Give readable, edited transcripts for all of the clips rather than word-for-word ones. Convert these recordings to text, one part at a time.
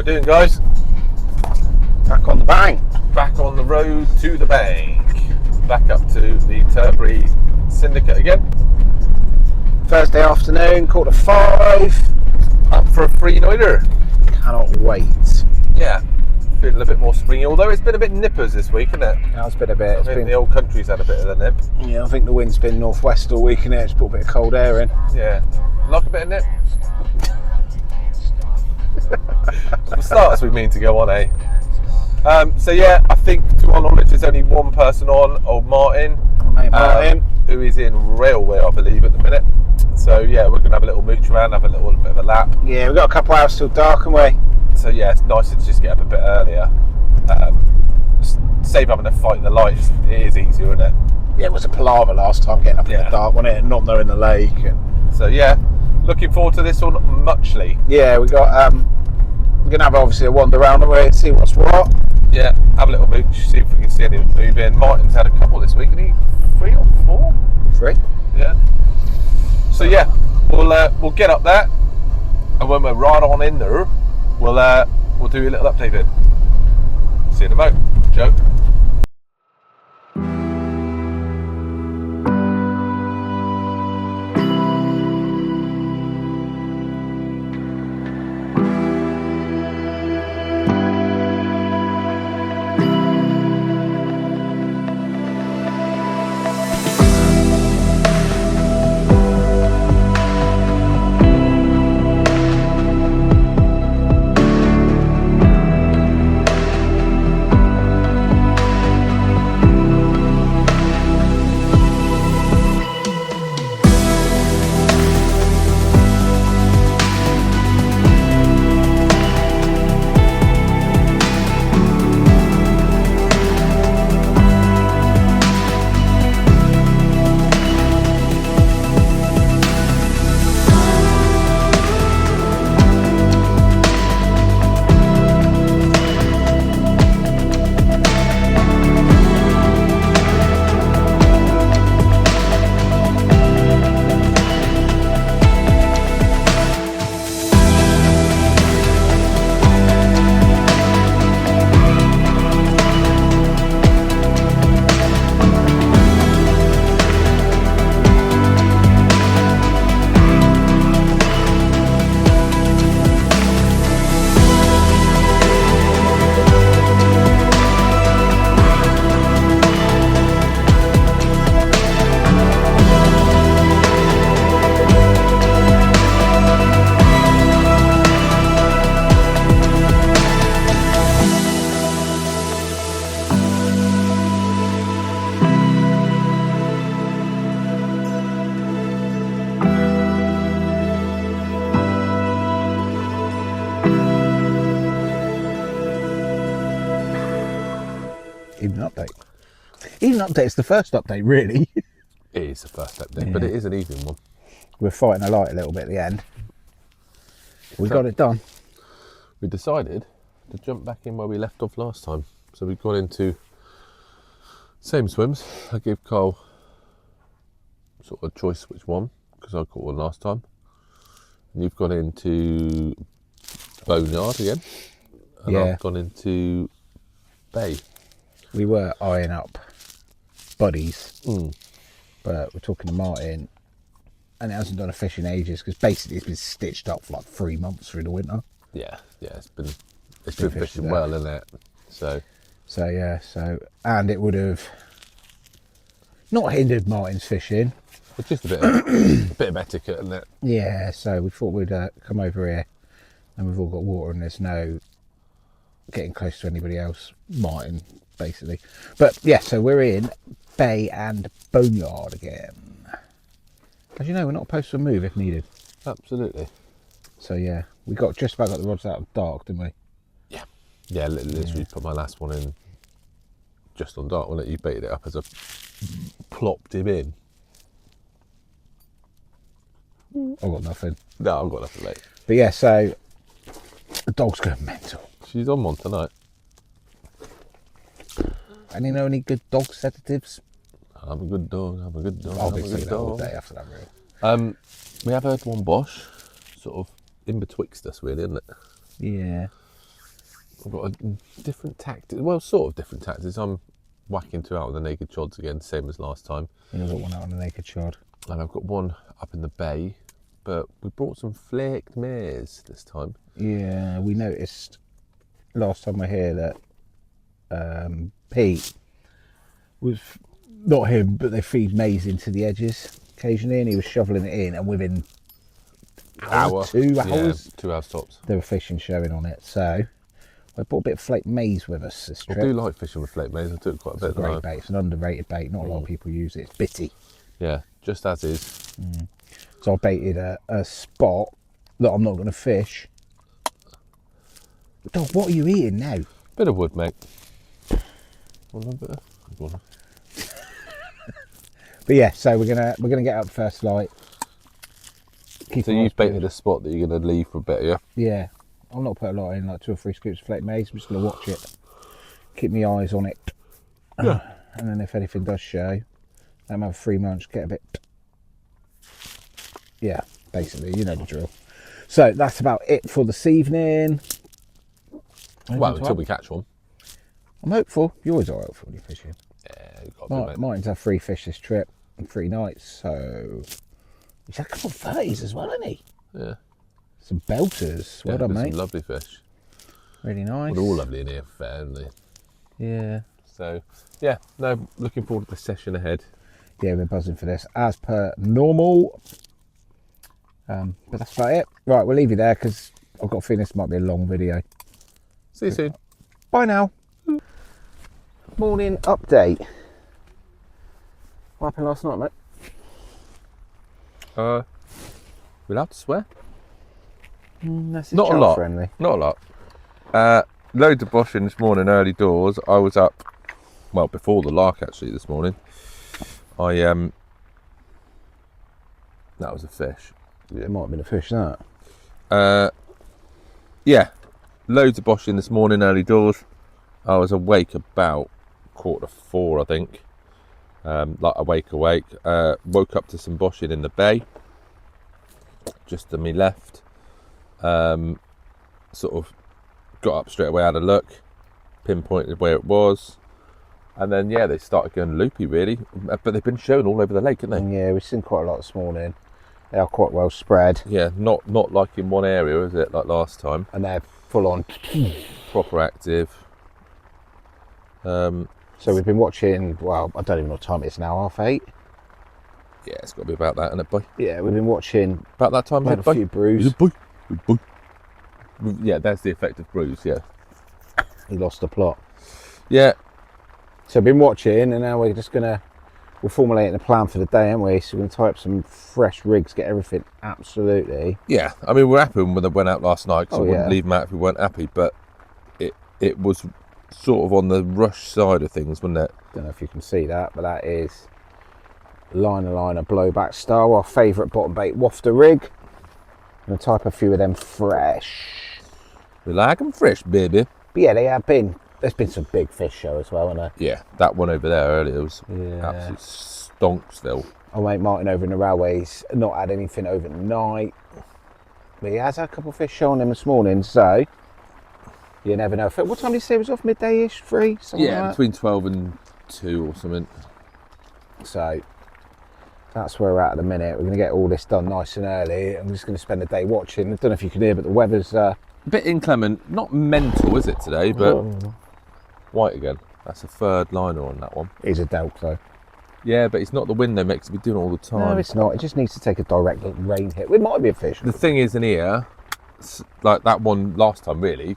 we doing, guys? Back on the bank. Back on the road to the bank. Back up to the Turbary syndicate again. Thursday afternoon, 4:45. Up for a free nighter. Cannot wait. Yeah, feeling a bit more springy, although it's been a bit nippers this week, isn't it? Now it's been a bit. I think the old country's had a bit of a nip. Yeah, I think the wind's been northwest all week and it's put a bit of cold air in. Yeah, like a bit of nip. The starts we mean to go on, eh? So yeah, I think to our knowledge there's only one person on, old Martin. Mate, Martin. Who is in railway, I believe, at the minute. So yeah, we're going to have a little mooch around, have a little bit of a lap. Yeah, we've got a couple hours till dark, haven't we? So yeah, it's nicer to just get up a bit earlier. Save having to fight the lights. It is easier, isn't it? Yeah, it was a palaver last time getting up in the dark, wasn't it? Not knowing the lake. And... So yeah, looking forward to this one muchly. Yeah, we got. We're gonna have obviously a wander around the way and see what's what. Yeah, have a little mooch, see if we can see anything moving. Martin's had a couple this week, didn't he? 3 or 4? 3. Yeah. So yeah, we'll get up there, and when we're right on in there, we'll do a little update vid. See you in a moment. Joe. Evening update is the first update, really. It is the first update, but it is an evening one. We're fighting a light a little bit at the end. We got it done. We decided to jump back in where we left off last time. So we've gone into same swims. I gave Carl sort of a choice which one, because I caught one last time. And you've gone into Boneyard again. And I've gone into Bay. We were eyeing up buddies, but we're talking to Martin, and it hasn't done a fish in ages because basically it's been stitched up for like 3 months through the winter. Yeah, it's been fishing well, isn't it? So and it would have not hindered Martin's fishing. It's just a bit of etiquette, isn't it? Yeah, so we thought we'd come over here, and we've all got water, and there's no getting close to anybody else. Martin, basically. But yeah, so we're in Bay and Boneyard again. As you know, we're not opposed to a move if needed. Absolutely. So yeah, we just about got the rods out of dark, didn't we? Yeah, literally put my last one in just on dark, wasn't it? You baited it up as I plopped him in. I've got nothing. No, I've got nothing, mate. But yeah, so the dog's going mental. She's on one tonight. And you know any good dog sedatives? I'm a good dog, I'm a good dog. I'll be saying that all day after that, really. We have heard one Bosch, sort of in betwixt us, really, isn't it? Yeah. I've got a different tactic. Well, sort of different tactics. I'm whacking 2 out of the naked chods again, same as last time. You've got one out on the naked chod. And I've got one up in the bay, but we brought some flaked mares this time. Yeah, we noticed last time we were here that Pete was, not him, but they feed maize into the edges occasionally, and he was shoveling it in, and within 2 hours, Yeah, 2 hours tops. there were fish and showing on it. So I brought a bit of flake maize with us this trip. I do like fishing with flake maize. I took quite a bit. It's a great bait. It's an underrated bait. Not a lot of people use it. It's bitty. Yeah, just as is. So I baited a spot that I'm not going to fish. Dog, what are you eating now? Bit of wood, mate. Want a bit of... But yeah, so we're gonna get up first light. So you've baited a spot that you're going to leave for a bit, yeah? Yeah, I'll not put a lot in, like 2 or 3 scoops of flake maize. I'm just going to watch it, keep my eyes on it, and then if anything does show, I'm have a free munch, get a bit. Yeah, basically, you know the drill. So that's about it for this evening. Well, until we catch one. I'm hopeful. You always are hopeful when you're fishing. Yeah, you've got to be, mate. Martin's had 3 fish this trip and 3 nights, so he's had a couple of 30s as well, hasn't he? Yeah. Some belters. Well done, mate. Some lovely fish. Really nice. They're all lovely in here, fair, aren't they? Yeah. So, yeah, no, looking forward to the session ahead. Yeah, we're buzzing for this as per normal. But that's about it. Right, we'll leave you there because I've got a feeling this might be a long video. See you soon. Bye now. Morning update. What happened last night, mate? We allowed to swear? That's Not a lot. friendly. Not a lot. Loads of boshing this morning, early doors. I was up, well, before the lark actually this morning. That was a fish. Yeah, it might have been a fish, that. Yeah, loads of boshing this morning, early doors. I was awake about 4:15, I think. Like awake. Woke up to some boshing in the bay, just to me left. Sort of got up straight away, had a look, pinpointed where it was, and then yeah, they started going loopy really. But they've been shown all over the lake, haven't they? Yeah, we've seen quite a lot this morning. They are quite well spread. Yeah, not like in one area, is it? Like last time. And they're full on. Proper active. So we've been watching, well, I don't even know what time it is now, 8:30. Yeah, it's got to be about that, isn't it, boy? Yeah, we've been watching. About that time, Had a few brews. Boy. Yeah, that's the effect of brews, yeah. He lost the plot. Yeah. So we've been watching, and now we're just we're formulating a plan for the day, aren't we? So we're going to tie up some fresh rigs, get everything absolutely. Yeah, I mean, we're happy when they went out last night, because I wouldn't yeah. leave them out if we weren't happy, but it was sort of on the rush side of things, wasn't it? Don't know if you can see that, but that is liner blowback style, our favourite bottom bait wafter rig. I'm going to type a few of them fresh. We like them fresh, baby. But yeah, there's been some big fish show as well, hasn't there? Yeah, that one over there earlier was Yeah. absolute stonk still. Our mate Martin over in the railways not had anything overnight, but he has had a couple of fish show on him this morning, so you never know. What time did he say it was off? Midday-ish, 3? Something Yeah, like between 12 and 2 or something. that. So that's where we're at the minute. We're going to get all this done nice and early. I'm just going to spend the day watching. I don't know if you can hear, but the weather's A bit inclement, not mental, is it, today? But white again. That's a third liner on that one. is a delk though. Yeah, but it's not the wind they make to be doing it all the time. No, it's not. It just needs to take a direct rain hit. It might be a fish. The thing is in here, like that one last time really,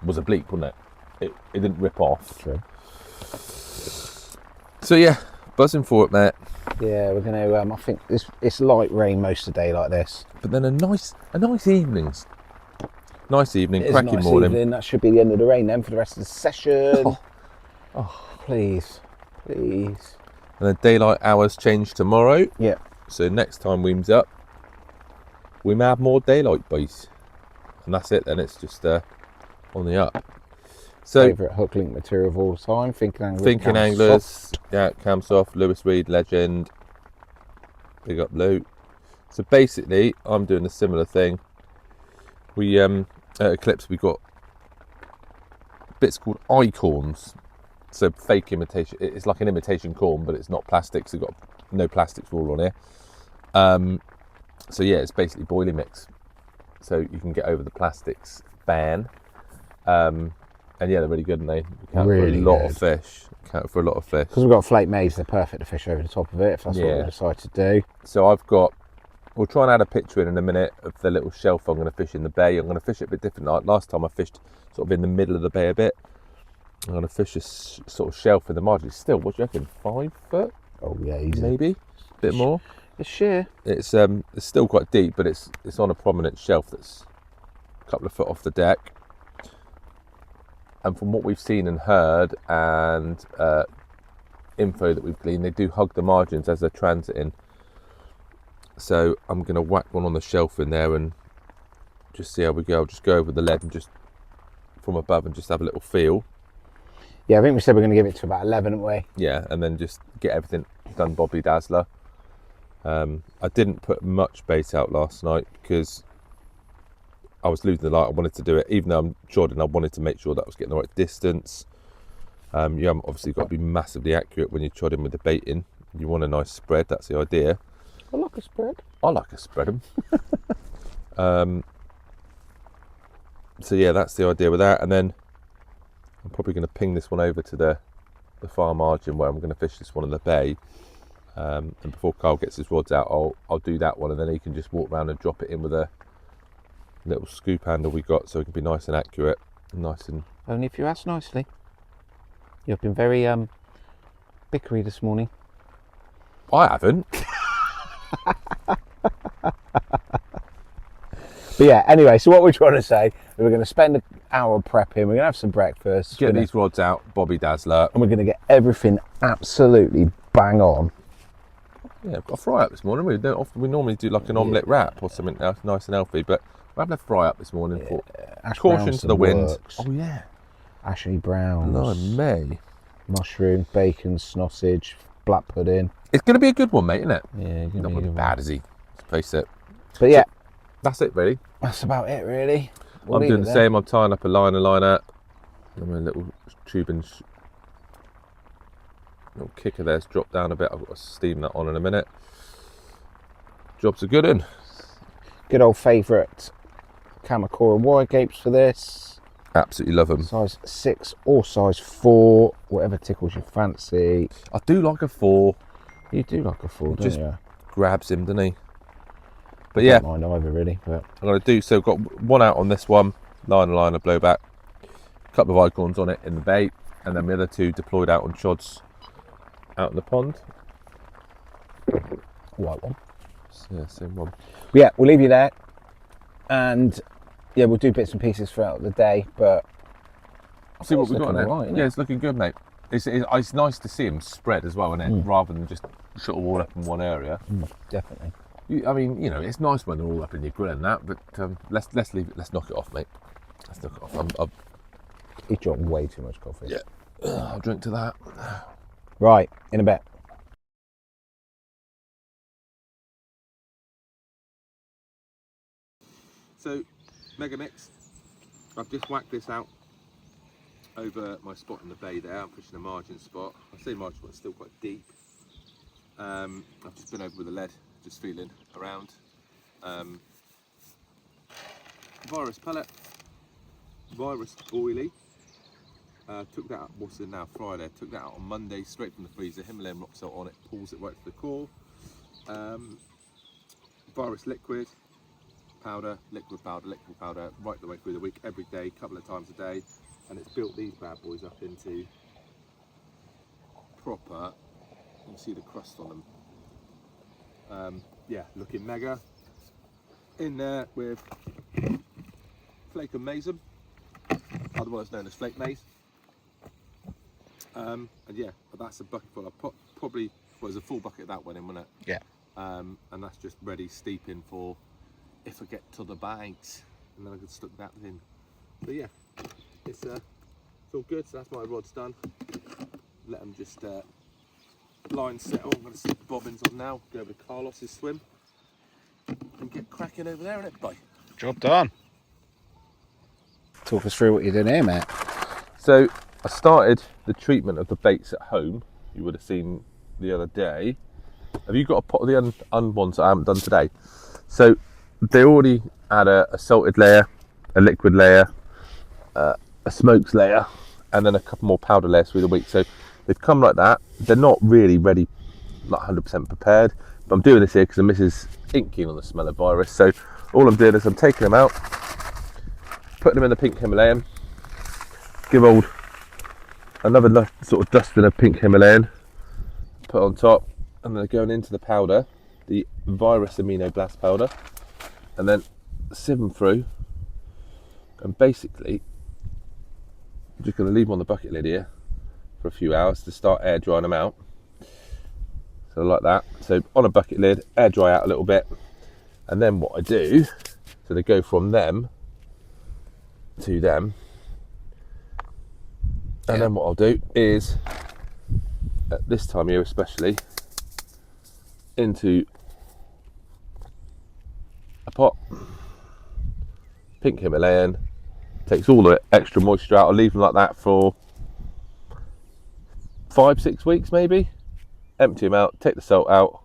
was a bleak, wasn't it? It didn't rip off. True. So yeah, buzzing for it, mate. Yeah, we're going to, I think it's light rain most of the day like this. But then a nice evenings. Nice evening, It is a cracking nice morning. evening. That should be the end of the rain then for the rest of the session. Oh. Please. And the daylight hours change tomorrow. Yeah. So next time we meet up, we may have more daylight, boys. And that's it then, it's just on the up. So, Favourite hook link material of all time, Thinking Anglers. Thinking Anglers, yeah, Camsoft, Lewis Reed, Legend, big up Lou. So basically, I'm doing a similar thing. We, at Eclipse, we got bits called eye-corns. So fake imitation. It's like an imitation corn, but it's not plastic. So you've got no plastics all on here. So yeah, it's basically boilie mix. So you can get over the plastics ban. And yeah, they're really good, and they count Really for a lot good. of fish. Count for a lot of fish. Because we've got flake maize, they're perfect to fish over the top of it, if that's what we decide to do. So we'll try and add a picture in a minute of the little shelf I'm going to fish in the bay. I'm going to fish it a bit different. Like last time I fished sort of in the middle of the bay a bit. I'm going to fish a sort of shelf in the margin. It's still, what do you reckon, 5 foot? Oh yeah, easy. Maybe a bit more. It's sheer. It's still quite deep, but it's on a prominent shelf that's a couple of foot off the deck. And from what we've seen and heard, and info that we've gleaned, they do hug the margins as they're transiting. So I'm going to whack one on the shelf in there and just see how we go. I'll just go over the lead and just from above and just have a little feel. Yeah, I think we said we're going to give it to about 11, haven't we? Yeah, and then just get everything done Bobby Dazzler. I didn't put much bait out last night because I was losing the light. I wanted to do it, even though I'm jodding, I wanted to make sure that I was getting the right distance. You haven't obviously got to be massively accurate when you're chodding with the bait in. You want a nice spread, that's the idea. I like a spread. I like to spread them. So yeah, that's the idea with that. And then I'm probably going to ping this one over to the far margin where I'm going to fish this one in the bay. And before Carl gets his rods out, I'll do that one, and then he can just walk around and drop it in with a little scoop handle we got, so it can be nice and accurate, nice and. Only if you ask nicely. You've been very bickery this morning. I haven't. But yeah, anyway, so what we're trying to say is we're going to spend an hour prepping, we're going to have some breakfast. Get these rods out, Bobby Dazzler. And we're going to get everything absolutely bang on. Yeah, I've got a fry up this morning. We normally do like an omelette wrap or something nice and healthy, but we're having a fry up this morning for caution to the wind. Works. Oh yeah. Ashley Browns. No, May. Mushroom, bacon, sausage, black pudding. It's going to be a good one, mate, isn't it? Yeah, Not going to be bad, is he? Let's face it. But yeah, that's it, really. that's about it, really. I'm doing the same. I'm tying up a liner. I'm a little tubing. Little kicker there's dropped down a bit. I've got to steam that on in a minute. Job's a good one. Good old favourite Kamakura wire gapes for this. Absolutely love them. Size 6 or size 4, whatever tickles your fancy. I do like a 4. You do like a 4, don't just you? Grabs him, doesn't he? But I yeah, don't mind either, really. But I'm going to do so. Got one out on this one, liner, blowback. A couple of icons on it in the bait, and then the other 2 deployed out on chods out in the pond. white one. Yeah, same one. But yeah, we'll leave you there. And yeah, we'll do bits and pieces throughout the day, but See what we've got there. Right, Yeah, it's looking good, mate. It's nice to see them spread as well, isn't it? Rather than just sort of all up in one area. Definitely. I mean, you know, it's nice when they're all up in your grill and that, but let's leave it. Let's knock it off, mate. Let's knock it off. He's drunk way too much coffee. Yeah. I'll drink to that. Right, in a bit. So, mega mix. I've just whacked this out over my spot in the bay there. I'm fishing a margin spot. I say margin spot, it's still quite deep. I've just been over with the lead, just feeling around. Virus pellet, virus oily. Took that out, what's it now, Friday. Took that out on Monday, straight from the freezer. Himalayan rock salt on it, pulls it right to the core. Virus liquid powder, liquid powder, right the way through the week, every day, couple of times a day. And it's built these bad boys up into proper, you can see the crust on them. Yeah, looking mega. In there with flake and mason, otherwise known as flake maize. And yeah, that's a bucket full. I put probably, well, there's a full bucket of that went in, wasn't it? Yeah. And that's just ready steeping for if I get to the bite, and then I could stuck that in. But yeah, it's all good. So that's my rod's done. Let them just line settle. I'm going to stick the bobbins on now. Go over to Carlos's swim and get cracking over there, innit, bye? Job done. Talk us through what you're doing here, mate. So I started the treatment of the baits at home. You would have seen the other day. Have you got a pot of the ones that I haven't done today? So they already had a salted layer, a liquid layer, a smokes layer, and then a couple more powder layers through the week. So they've come like that. They're not really ready, not 100% prepared. But I'm doing this here because the missus ain't keen on the smell of virus. So all I'm doing is I'm taking them out, putting them in the pink Himalayan, give old another sort of dusting of pink Himalayan, put on top, and then going into the powder, the virus amino blast powder, and then sieve them through. And basically, I'm just going to leave them on the bucket lid here for a few hours to start air drying them out. So like that. So on a bucket lid, air dry out a little bit, and then what I do, so they go from them to them, and then what I'll do is, at this time of year especially, into a pot, pink Himalayan, takes all the extra moisture out. I'll leave them like that for 5-6 weeks maybe, empty them out, take the salt out,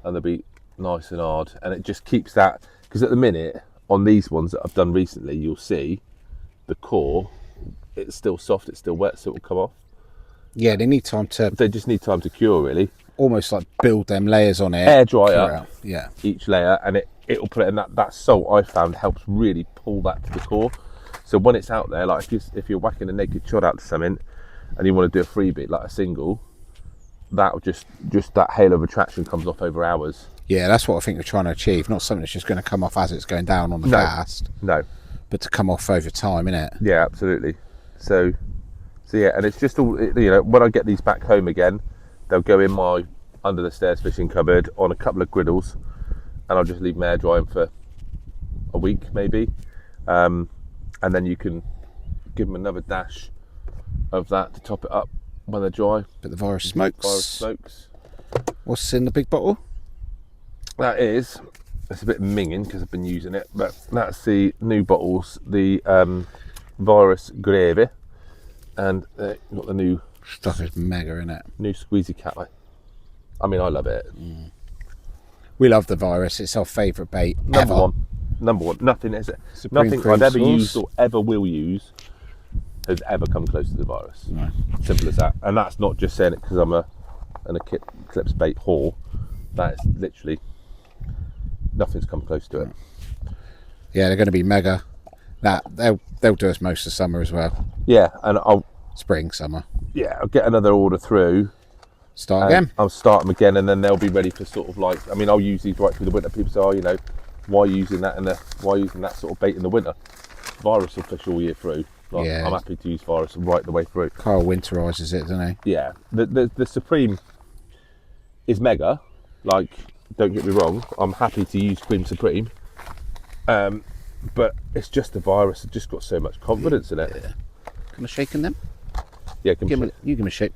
and they'll be nice and hard. And it just keeps that, because at the minute on these ones that I've done recently, you'll see the core, it's still soft, it's still wet, so it will come off. Yeah, they need time to... They just need time to cure, really. Almost like build them layers on it. Air dry up yeah. each layer, and it'll put it in that salt I found helps really pull that to the core. So when it's out there, like if you're whacking a naked shot out to something and you want to do a freebie, like a single, that'll just that halo of attraction comes off over hours. Yeah, that's what I think we're trying to achieve. Not something that's just going to come off as it's going down on the cast. No. But to come off over time, innit? Yeah, absolutely. So yeah, and it's just all, you know, when I get these back home again, they'll go in my under the stairs fishing cupboard on a couple of griddles, and I'll just leave them air drying for a week maybe, and then you can give them another dash of that to top it up when they're dry. But the virus smokes. Virus smokes. What's in the big bottle? That is, it's a bit minging because I've been using it, but that's the new bottles, the virus gravy, and got the new Stuff is mega, in it. new squeezy cat. I mean, I love it. We love the virus. It's our favourite bait Number ever. one. Nothing is it. Supreme Nothing cream I've ever sauce. used or ever will use has ever come close to the virus. No. Simple as that. And that's not just saying it because I'm an Eclipse bait whore. That is literally nothing's come close to it. Yeah, they're going to be mega. They'll do us most of summer as well. Yeah, and I'll Summer. get another order through. Start again. I'll start them again, and then they'll be ready for sort of like. I mean, I'll use these right through the winter. People say, "Oh, you know, why using that why using that sort of bait in the winter?" Virus will fish all year through. Like, Yeah. I'm happy to use virus right the way through. Carl winterises it, doesn't he? Yeah, the Supreme is mega. Like, don't get me wrong, I'm happy to use Cream Supreme, but it's just the virus. I've just got so much confidence in it. Yeah. Can I shake them? Yeah, You give him a shake.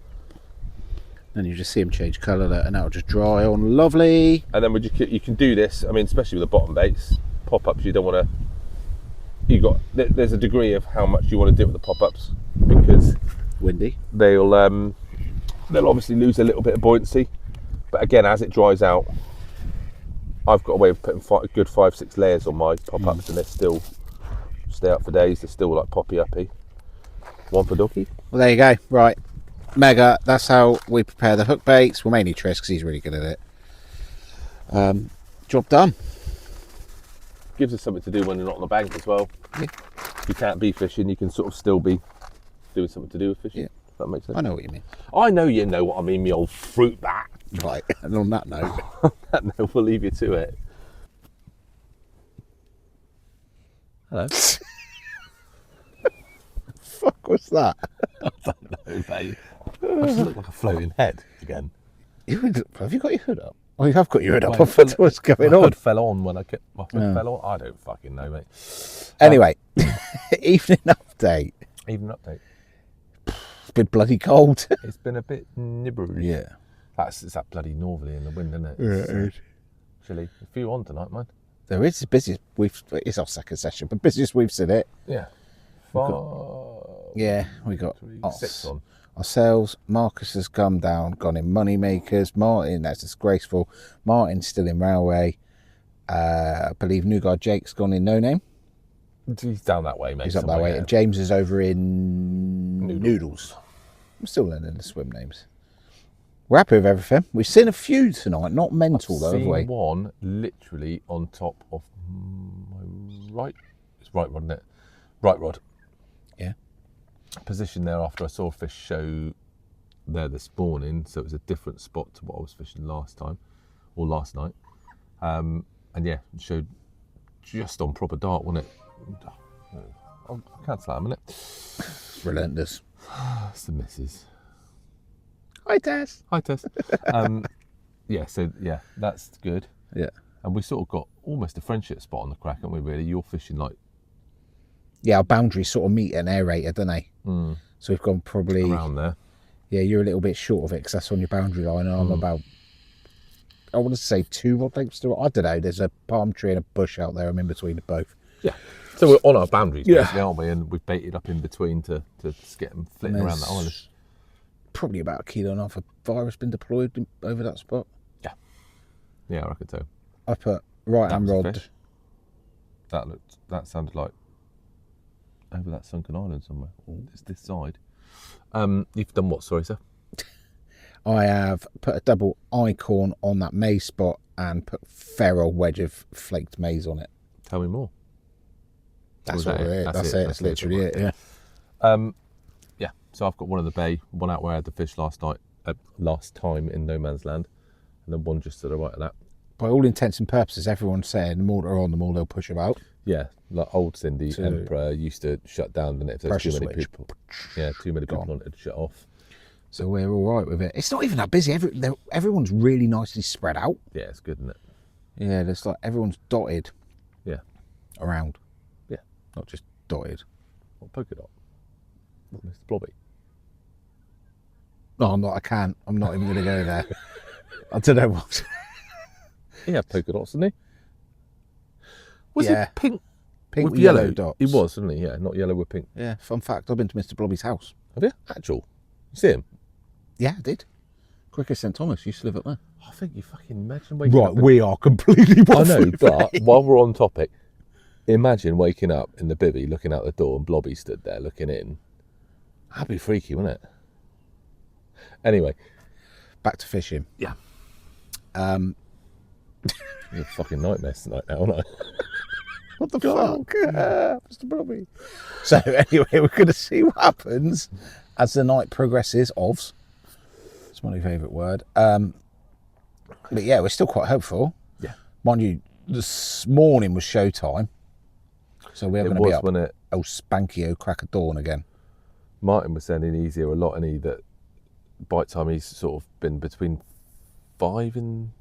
Then you just see them change colour, and that'll just dry on lovely. and then you can do this. I mean, especially with the bottom baits, pop-ups. You don't want to. There's a degree of how much you want to do with the pop-ups because Windy. they'll obviously lose a little bit of buoyancy. But again, as it dries out, I've got a way of putting a good 5-6 layers on my pop-ups, and they still stay up for days. They're still like poppy-uppy. One for Ducky. Well, there you go. Right. Mega. That's how we prepare the hook baits. Well, mainly Tris, because he's really good at it. Job done. Gives us something to do when you're not on the bank as well. Yeah. If you can't be fishing, you can sort of still be doing something to do with fishing. Yeah. If that makes sense. I know what you mean. I know you know what I mean, me old fruit bat. Right. And on that note, No, we'll leave you to it. Hello. fuck was that? I don't know, mate. I just look like a floating head again. Have you got your hood up? Oh, you have got your hood up. Well, I thought what's going My on. hood fell on when my hood fell on. I don't fucking know, mate. Anyway, evening update. Even update. It's been bloody cold. It's been a bit nibbery. Yeah. It's that bloody northerly in the wind, isn't it? Yeah, It's, it is. chilly. A few on tonight, man. There is the busiest. It's our second session, but busiest we've seen it. Yeah. Yeah, we got 6 on. ourselves. Marcus has come down, gone in money makers. Martin, that's disgraceful. Martin's still in railway. I believe new guy Jake's gone in no name. He's down that way, mate. He's up that way. And James is over in Noodles. I'm still learning the swim names. We're happy with everything. We've seen a few tonight, not mental though, have we? Seen one literally on top of my right. It's right rod, isn't it? Right rod. Yeah. Position there after I saw a fish show there this morning, so it was a different spot to what I was fishing last time or last night. And yeah, it showed just on proper dart, wasn't it? I can't slam it. Relentless. It's the missus. Hi, Tess. Hi, Tess. Yeah, so yeah, that's good. Yeah. And we sort of got almost a friendship spot on the crack, haven't we, really? You're fishing like... Yeah, our boundaries sort of meet an aerator, don't they? Mm. So we've gone probably... Around there. Yeah, you're a little bit short of it because that's on your boundary line. And I'm about, I want to say 2 rod lengths to... I don't know, there's a palm tree and a bush out there. I'm in between the both. Yeah. So we're on our boundaries, basically, aren't we? And we've baited up in between to get them flitting around that island. Probably about 1.5 kilos of virus been deployed over that spot. Yeah. Yeah, I reckon so. I put right hand rod. Fish. That sounded like over that sunken island somewhere. It's this side. You've done what, sorry, sir? I have put a double icon on that maize spot and put feral wedge of flaked maize on it. Tell me more. That's what it is. That's it. That's literally it. Yeah. Yeah. So I've got one in the bay, one out where I had the fish last time in no man's land, and then one just to the right of that. By all intents and purposes, everyone's saying the more they're on, the more they'll push them out. Yeah, like old Cindy Emperor used to shut down, and if there's too many people, too many people on it, it'd shut off. So we're all right with it. It's not even that busy. Everyone's really nicely spread out. Yeah, it's good, isn't it? Yeah, there's like everyone's dotted. Yeah. Around. Yeah. Not just dotted. What polka dot? What, Mr. Blobby? No, I'm not. I can't. I'm not even going to go there. I don't know what. He had polka dots, didn't he? Was it pink? Pink with yellow dots. He was, wasn't he? Yeah, not yellow with pink. Yeah. Fun fact: I've been to Mr. Blobby's house. Have you? Actual? You see him? Yeah, I did. Quicker St Thomas used to live up there. I think you fucking imagine waking up. Right, we are completely. I know, but while we're on topic, imagine waking up in the bivvy, looking out the door, and Blobby stood there looking in. That'd be freaky, wouldn't it? Anyway, back to fishing. Yeah. You're a fucking nightmare tonight now, aren't I? What the fuck? Mr. Blobby. So anyway, we're going to see what happens as the night progresses. It's my new favourite word. But yeah, we're still quite hopeful. Yeah. Mind you, this morning was showtime. So we're going to be up spanky crack of dawn again. Martin was saying in easier a lot, and he that bite time he's sort of been between 5 and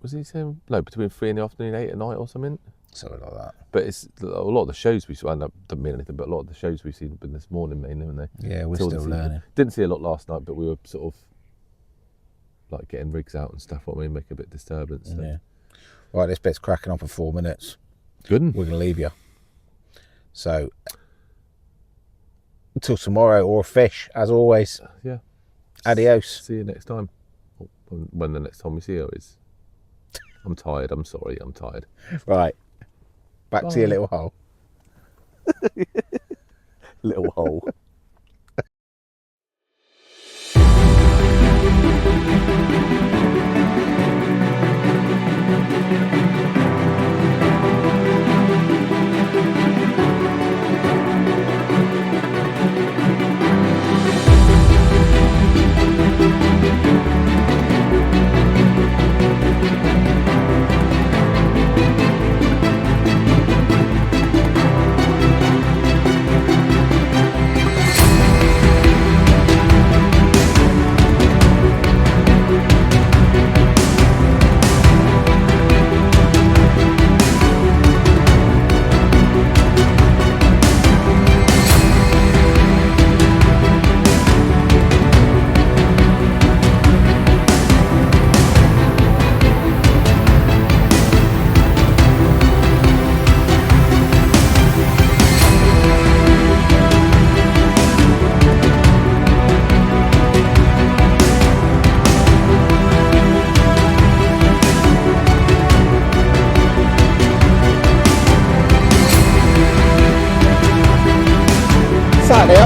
between 3 in the afternoon and 8 at night or something. Something like that. But it's a lot of the shows we saw. I don't mean anything, but a lot of the shows we've seen have been this morning mainly, haven't they? Yeah, we're still learning. Didn't see a lot last night, but we were sort of like getting rigs out and stuff. What we make a bit of disturbance. So. Yeah. Right, this bit's cracking on for 4 minutes. Good. We're going to leave you. So until tomorrow, or a fish, as always. Yeah. Adios. See you next time. When the next time we see you is. I'm tired. I'm sorry. I'm tired. Right. Back to your little hole. Little hole.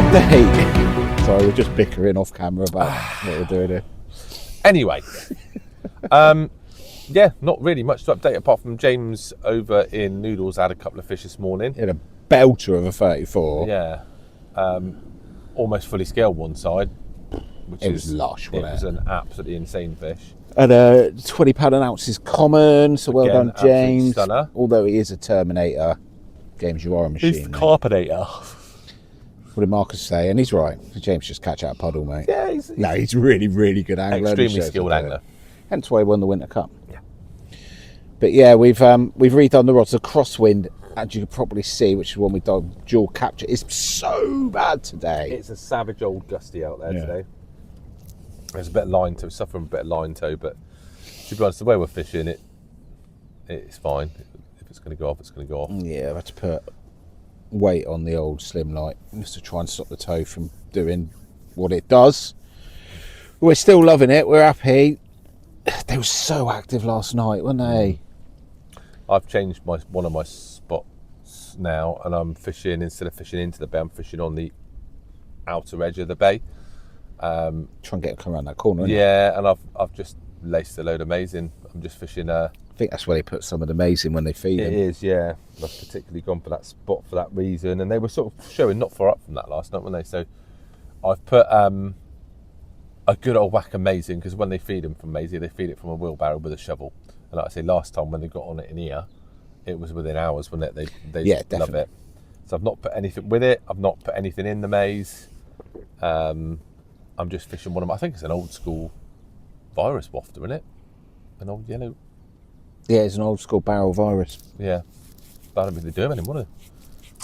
update. Sorry, we're just bickering off camera about what we're doing here. Anyway, yeah, not really much to update apart from James over in Noodles had a couple of fish this morning. He had a belter of a 34. Yeah, almost fully scaled one side, which was lush, wasn't it? It was an absolutely insane fish. And £20 an ounce is common, so well Again, done, James. stunner. Although he is a Terminator, James, you are a machine. He's the carpinator. What did Marcus say? And he's right. James just catch out a puddle, mate. Yeah, he's really, really good angler. Extremely skilled angler. Hence why he won the Winter Cup. Yeah. But yeah, we've redone the rods. The crosswind, as you can probably see, which is one we done dual capture, is so bad today. It's a savage old gusty out there today. There's a bit of line toe, suffering a bit of line toe, but to be honest, the way we're fishing, it's fine. If it's going to go off, it's going to go off. Yeah, I've had to put weight on the old slim light just to try and stop the toe from doing what it does. We're still loving it. We're happy. They were so active last night, weren't they? I've changed one of my spots now, and I'm fishing, instead of fishing into the bay, I'm fishing on the outer edge of the bay. Try and get them come around that corner. Yeah, and I've just laced a load of maize in. I'm just fishing. I think that's where they put some of the maize in when they feed them. It is, yeah. I've particularly gone for that spot for that reason, and they were sort of showing not far up from that last night, weren't they? So I've put a good old whack of maize in, because when they feed them from maize, they feed it from a wheelbarrow with a shovel. And like I say, last time when they got on it in here, it was within hours, wasn't it? They yeah, love definitely. it. So I've not put anything with it. I've not put anything in the maize. I'm just fishing one of my, I think it's an old school virus wafter, isn't it? An old yellow. Yeah, it's an old school barrel virus. Yeah. I don't think they do them anymore, do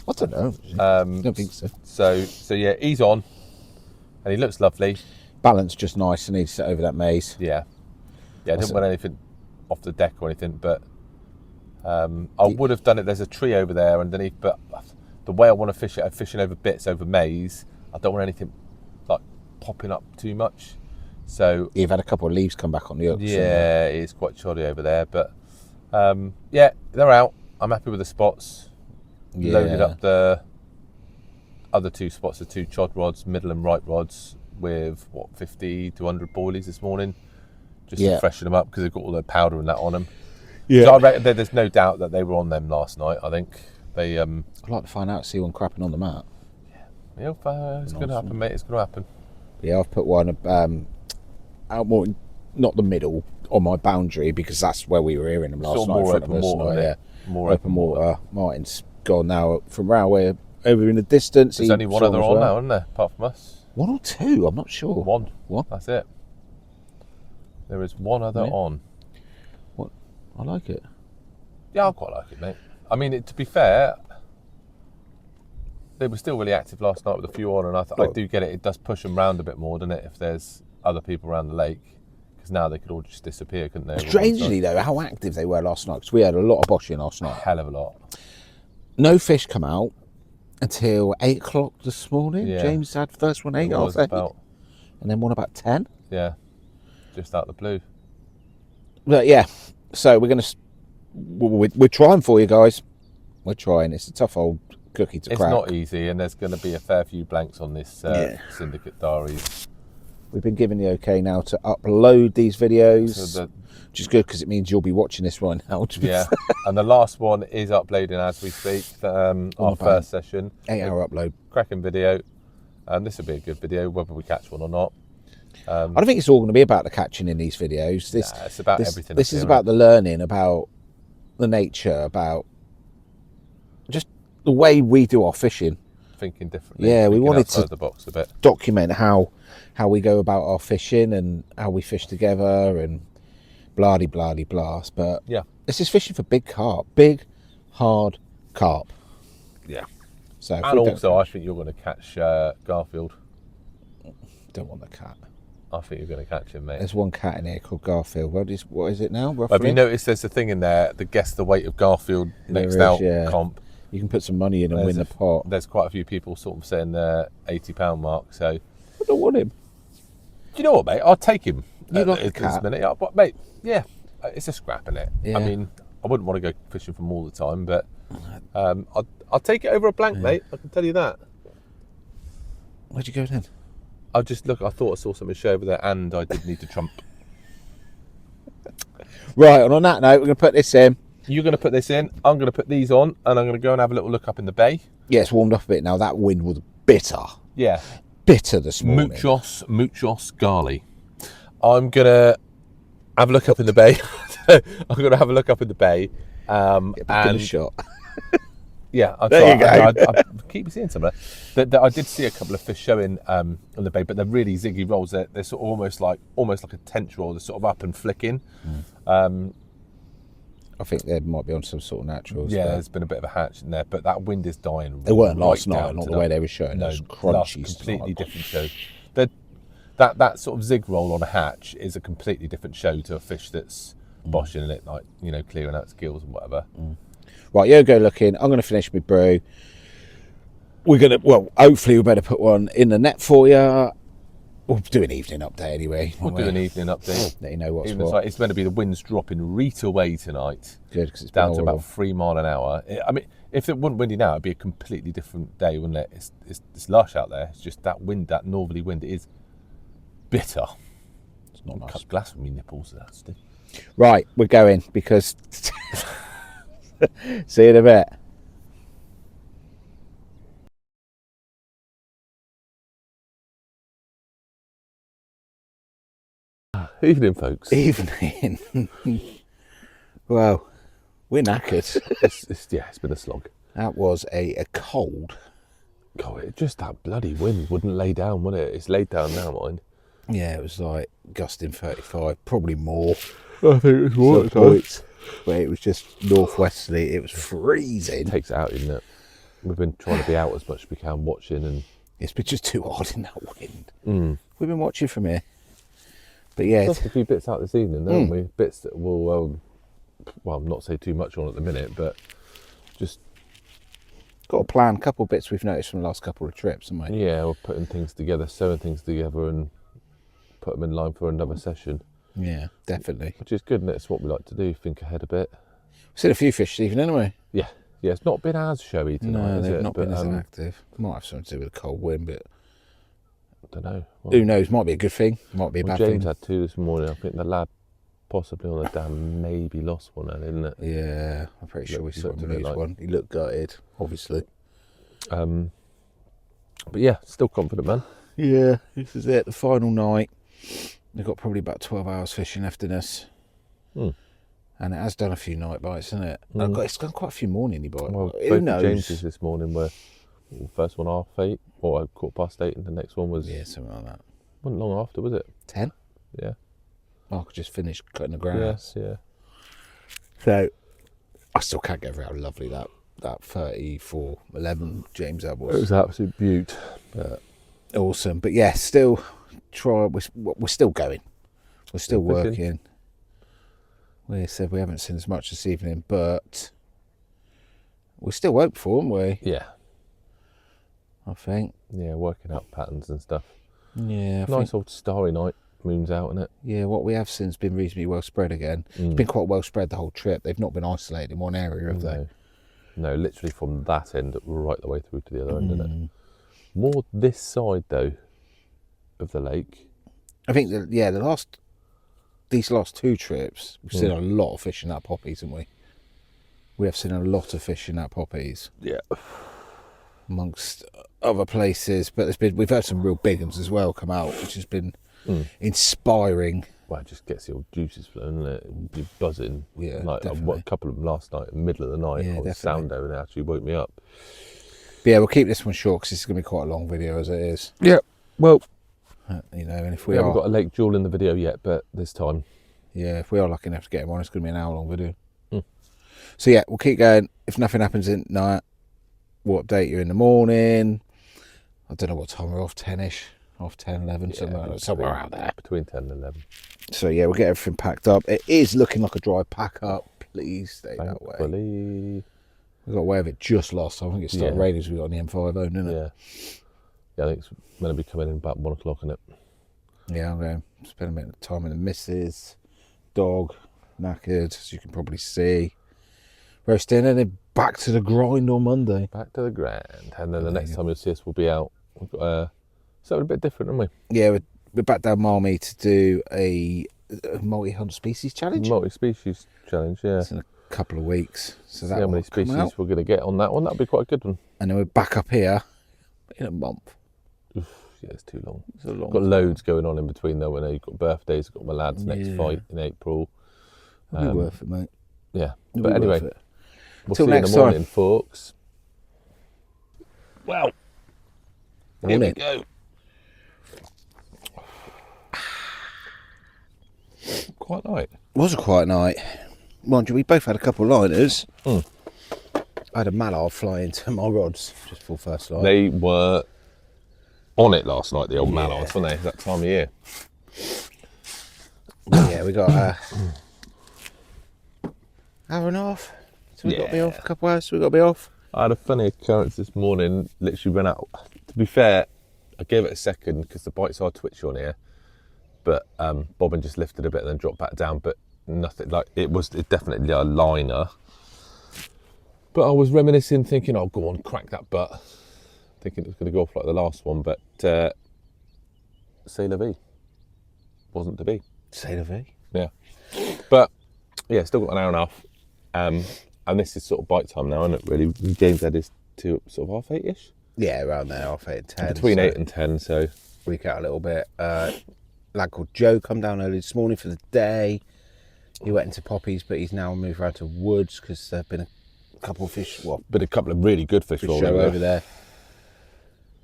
I don't know. I don't think so. So yeah, he's on, and he looks lovely. Balance just nice, and he's set over that maize. Yeah. Yeah, I didn't want anything off the deck or anything, but I would have done it. There's a tree over there underneath, but the way I want to fish it, I'm fishing over bits, over maize. I don't want anything like popping up too much. So you've had a couple of leaves come back on the hooks. Yeah, it's quite shoddy over there, but yeah, they're out. I'm happy with the spots. Yeah. Loaded up the other two spots, the two chod rods, middle and right rods, with 50 to 100 boilies this morning, just to freshen them up, because they've got all the powder and that on them. Yeah, so I reckon there's no doubt that they were on them last night. I think they. I'd like to find out, see one crapping on the mat. Yeah, it's going to happen, mate. It's going to happen. Yeah, I've put one out more, not the middle, on my boundary, because that's where we were hearing them last night. More open water, more open water. Martin's gone now from round where over in the distance. There's only one other on now, isn't there, apart from us? One or two, I'm not sure. One. What? That's it. There is one other on. What? I like it. Yeah, I quite like it, mate. I mean, to be fair, they were still really active last night with a few on, and I do get it. It does push them round a bit more, doesn't it, if there's other people around the lake? Because now they could all just disappear, couldn't they? Strangely, though, how active they were last night, because we had a lot of boshing last night. Hell of a lot. No fish come out until 8 o'clock this morning. Yeah. James had first one 8, half 8. And then one about 10. Yeah, just out of the blue. But yeah, so we're trying for you guys. We're trying. It's a tough old cookie to crack. It's not easy, and there's going to be a fair few blanks on this syndicate diaries. We've been given the okay now to upload these videos, which is good, because it means you'll be watching this right now. Yeah, and the last one is uploading as we speak. Our first session, 8-hour upload, cracking video. This will be a good video, whether we catch one or not. I don't think it's all going to be about the catching in these videos. It's about everything. This is about the learning, about the nature, about just the way we do our fishing. Thinking differently. Yeah, we wanted to the box a bit. Document how we go about our fishing and how we fish together and blah-de-blah-de-blah. But yeah, this is fishing for big carp, big, hard carp. Yeah. So and also, I think you're going to catch Garfield. Don't want the cat. I think you're going to catch him, mate. There's one cat in here called Garfield. What is it now, roughly? Have you noticed there's a thing in there, the guess the weight of Garfield next out comp? You can put some money in and win the pot. There's quite a few people sort of saying the £80 mark, so... I don't want him. Do you know what, mate? I'll take him. You like a cat? But, mate, yeah, it's a scrap, innit? Yeah. I mean, I wouldn't want to go fishing from all the time, but I'll take it over a blank, mate. I can tell you that. Where'd you go then? I just look. I thought I saw something show over there, and I did need to trump. Right, and on that note, we're going to put this in. You're going to put this in. I'm going to put these on, and I'm going to go and have a little look up in the bay. Yeah, it's warmed up a bit now. That wind was bitter. Yeah. Bitter this morning. Muchos Gali. I'm going to have a look up in the bay. I'm going to have a look up in the bay. Get back in the shot. Yeah, I'm there sorry. you go. I keep seeing some of that. I did see a couple of fish showing on the bay, but they're really ziggy rolls. They're sort of almost like a tench roll. They're sort of up and flicking. I think they might be on some sort of naturals. Yeah, there's been a bit of a hatch in there, but that wind is dying. They weren't last right night, not the way they were showing. No, It was crunchy. completely different show. That sort of zig roll on a hatch is a completely different show to a fish that's boshing in it, like, you know, clearing out skills and whatever. Right, you go looking. I'm going to finish my brew. We're going to, well, hopefully we better put one in the net for you. We'll do an evening update anyway. We'll do an evening update. Let you know what's Even what. like, it's meant to be the wind's dropping right away tonight. Good, because it's down been to horrible. about 3 miles an hour. I mean, if it wasn't windy now, it'd be a completely different day, wouldn't it? It's lush out there. It's just that wind, that northerly wind, it is bitter. It's not nice. Cut glass with me nipples. That's it. Right, we're going because... See you in a bit. Evening, folks. Evening. Well, we're knackered. It's been a slog. That was a cold. God, just that bloody wind wouldn't lay down, would it? It's laid down now, mind. Yeah, it was like gusting 35, probably more. I think it's Some points, but it was just northwesterly. It was freezing. It takes it out, isn't it? We've been trying to be out as much as we can, watching, and It's been just too hard in that wind. We've been watching from here. But yeah, just a few bits out this evening, haven't we? Bits that will, well, not say too much on at the minute, but just got a plan. A couple of bits we've noticed from the last couple of trips, haven't we? yeah, we're putting things together, sewing things together, and put them in line for another session. Yeah, definitely. Which is good, and it's what we like to do. Think ahead a bit. We've seen a few fish this evening, haven't we? Yeah. It's not been as showy tonight, No, has they've it? not been But, as active. Might have something to do with the cold wind, but I don't know. Well, who knows? Might be a good thing. Might be a bad James thing. had 2 this morning. I think the lad possibly on the dam maybe lost one, didn't it? Yeah, I'm pretty sure we saw him lose one. He looked gutted, obviously. But yeah, still confident, man. Yeah, this is it. The final night. We've got probably about 12 hours fishing left in us. And it has done a few night bites, hasn't it? It's done quite a few morning bites. Well, Who both knows? the Jameses this morning were first one 8:30 or 8:15, and the next one was something like that. wasn't long after, was it? 10? Yeah. Mark just finished cutting the grass. Yeah. So I still can't get over how lovely that 34-11 James that was. It was an absolute beaut. Awesome. But yeah, still we're still going. We're still working. We said we haven't seen as much this evening, but we still woke for, haven't we? Yeah. I think. Yeah, working out patterns and stuff. Yeah. Nice old starry night. Moon's out, isn't it? Yeah, what we have seen has been reasonably well spread again. It's been quite well spread the whole trip. They've not been isolated in one area, have they? No, literally from that end right the way through to the other end, isn't it? More this side, though, of the lake. I think, these last 2 trips, we've seen a lot of fish in that poppies, haven't we? We have seen a lot of fish in that poppies. Yeah. Amongst other places, but we've had some real big ones as well come out, which has been inspiring. Well, it just gets your juices flowing, doesn't it? You're buzzing. Yeah, like definitely. a couple of them last night, in the middle of the night, Yeah, I was definitely. sound over and it actually woke me up. But yeah, we'll keep this one short because this is going to be quite a long video as it is. Yeah. Well, and if we haven't got a lake jewel in the video yet, but this time. Yeah, if we are lucky enough to get him on, it's going to be an hour-long video. So yeah, we'll keep going. If nothing happens in night, we'll update you in the morning. I don't know what time we're off, 10ish, off 10, 11, somewhere out there. Between 10 and 11. So yeah, we'll get everything packed up. It is looking like a dry pack up. Please stay that way. Thankfully. We got away with it just last time. I think it started raining as we got on the M5 home, didn't it? Yeah, I think it's going to be coming in about 1 o'clock, isn't it? Yeah, I'm going to spend a bit of time with the missus, dog, knackered, as you can probably see. Roasting, and then back to the grind on Monday. Back to the grind. And then the next time you'll see us, we'll be out. We've got So a bit different, aren't we? Yeah, we're back down Marmee to do a multi-hunt species challenge. Multi-species challenge, yeah. It's in a couple of weeks. So See how many species out. we're going to get on that one. That'll be quite a good one. And then we're back up here in a month. Oof, yeah, it's too long. It's a long Got loads going on in between though. I know you've got birthdays, I've got my lad's next fight in April. It'll be worth it, mate. Yeah, It'll but anyway, we'll see you in the morning, folks. Well, here we go. Quite night. It was a quiet night. Mind you, we both had a couple of liners. I had a mallard fly into my rods just for first line. They were on it last night, the old mallards, weren't they? That time of year. Yeah, we got hour and a half. So we got to be off a couple of hours. So we got to be off. I had a funny occurrence this morning. Literally ran out. To be fair, I gave it a second because the bites are twitchy on here. But bobbin just lifted a bit and then dropped back down. But nothing like it was definitely a liner. But I was reminiscing, thinking, "Oh, go on, crack that butt." Thinking it was going to go off like the last one, but c'est la vie. Wasn't to be. C'est la vie. Yeah. But yeah, still got an hour and a half. And this is sort of bite time now, isn't it? Really, James had his to sort of 8:30ish. Yeah, around there, 8:30 and 10. Between 8 and 10, so week out a little bit. Lad called Joe come down early this morning for the day. He went into poppies, but he's now moved around to woods because there've been a couple of fish. But a couple of really good fish show over there.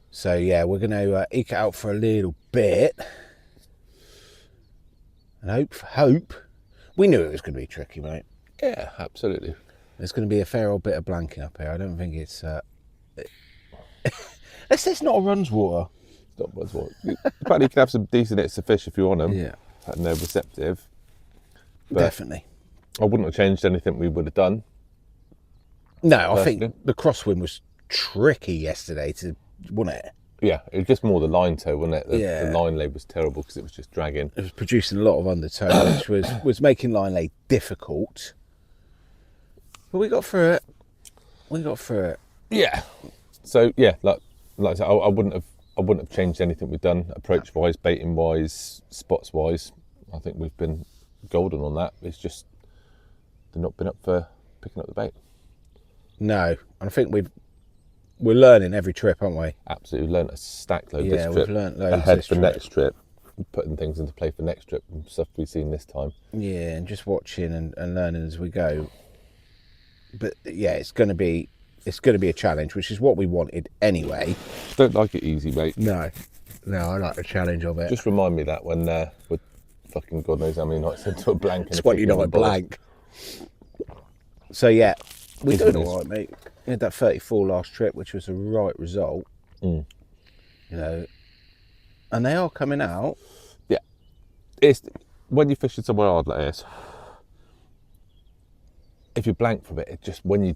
So yeah, we're going to eke it out for a little bit, and hope. We knew it was going to be tricky, mate. Yeah, absolutely. There's going to be a fair old bit of blanking up here. I don't think it's. It's not a runs water. Not much water. Apparently, you can have some decent hits of fish if you want them. Yeah, and they're receptive. But definitely. I wouldn't have changed anything we would have done. No, I think the crosswind was tricky yesterday, wasn't it? Yeah, it was just more the line tow, wasn't it? The line lay was terrible because it was just dragging. It was producing a lot of undertow, which was making line lay difficult. But we got through it. Yeah. So yeah, like I said, I wouldn't have changed anything we've done, approach wise, baiting wise, spots wise. I think we've been golden on that. It's just they've not been up for picking up the bait. No, and I think we're learning every trip, aren't we? Absolutely, learned a stack load this trip. Yeah, we've learned loads ahead for next trip, putting things into play for next trip and stuff we've seen this time. Yeah, and just watching and learning as we go. But yeah, it's going to be a challenge, which is what we wanted anyway. Don't like it easy, mate. No, I like the challenge of it. Just remind me that when we're fucking God knows how many nights into a blank. 29 blank. So yeah, we're doing all right, mate. We had that 34 last trip, which was a right result. You know, and they are coming out. Yeah, it's when you're fishing somewhere hard like this. If you blank from it, it just when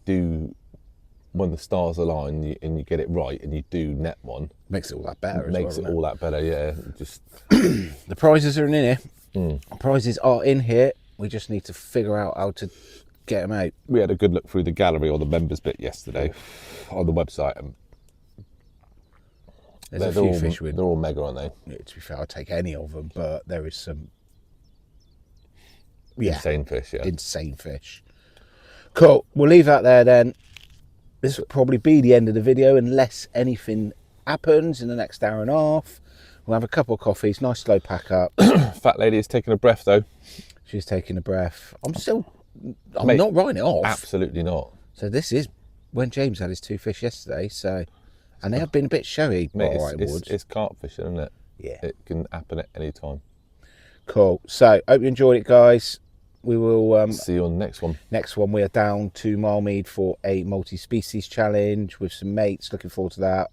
the stars align and you get it right and you do net one, makes it all that better. Makes it all that better, yeah. Just the prizes are in here. Prizes are in here. We just need to figure out how to get them out. We had a good look through the gallery or the members bit yesterday on the website. And there's a few fish with. They're all mega, aren't they? Yeah, to be fair, I'll take any of them, but there is some. Insane fish, yeah. Insane fish. Cool. We'll leave that there then. This will probably be the end of the video unless anything happens in the next hour and a half. We'll have a couple of coffees, nice slow pack up. Fat lady is taking a breath though. She's taking a breath. I'm not writing it off. Absolutely not. So this is when James had his 2 fish yesterday. And they have been a bit showy. Mate, it's carp fishing, isn't it? Yeah. It can happen at any time. Cool. So hope you enjoyed it, guys. We will see you on the next one. Next one, we are down to Marmead for a multi-species challenge with some mates. Looking forward to that.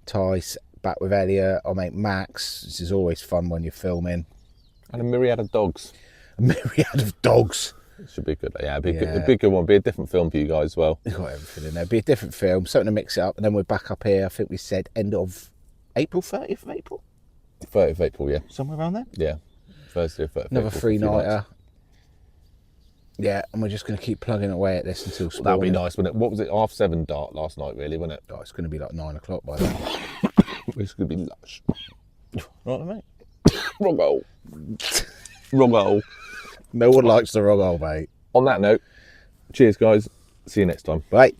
Tice, back with Elliot, our mate Max. This is always fun when you're filming. And a myriad of dogs. A myriad of dogs. It should be good. Yeah, it'd be a good one. Be a different film for you guys as well. We've got everything in there. Be a different film, something to mix it up, and then we're back up here. I think we said end of April, 30th of April. 30th of April, yeah. Somewhere around there. Yeah, Thursday or 30th. Another 3-nighter. Yeah, and we're just going to keep plugging away at this until spawning. That'd be nice, wouldn't it? What was it? 7:30 dart last night, really, wasn't it? Oh, it's going to be like 9 o'clock by then. It's going to be lush. Right, mate. Roggo. Roggo. No one likes the wrong old, mate. On that note, cheers, guys. See you next time. Bye.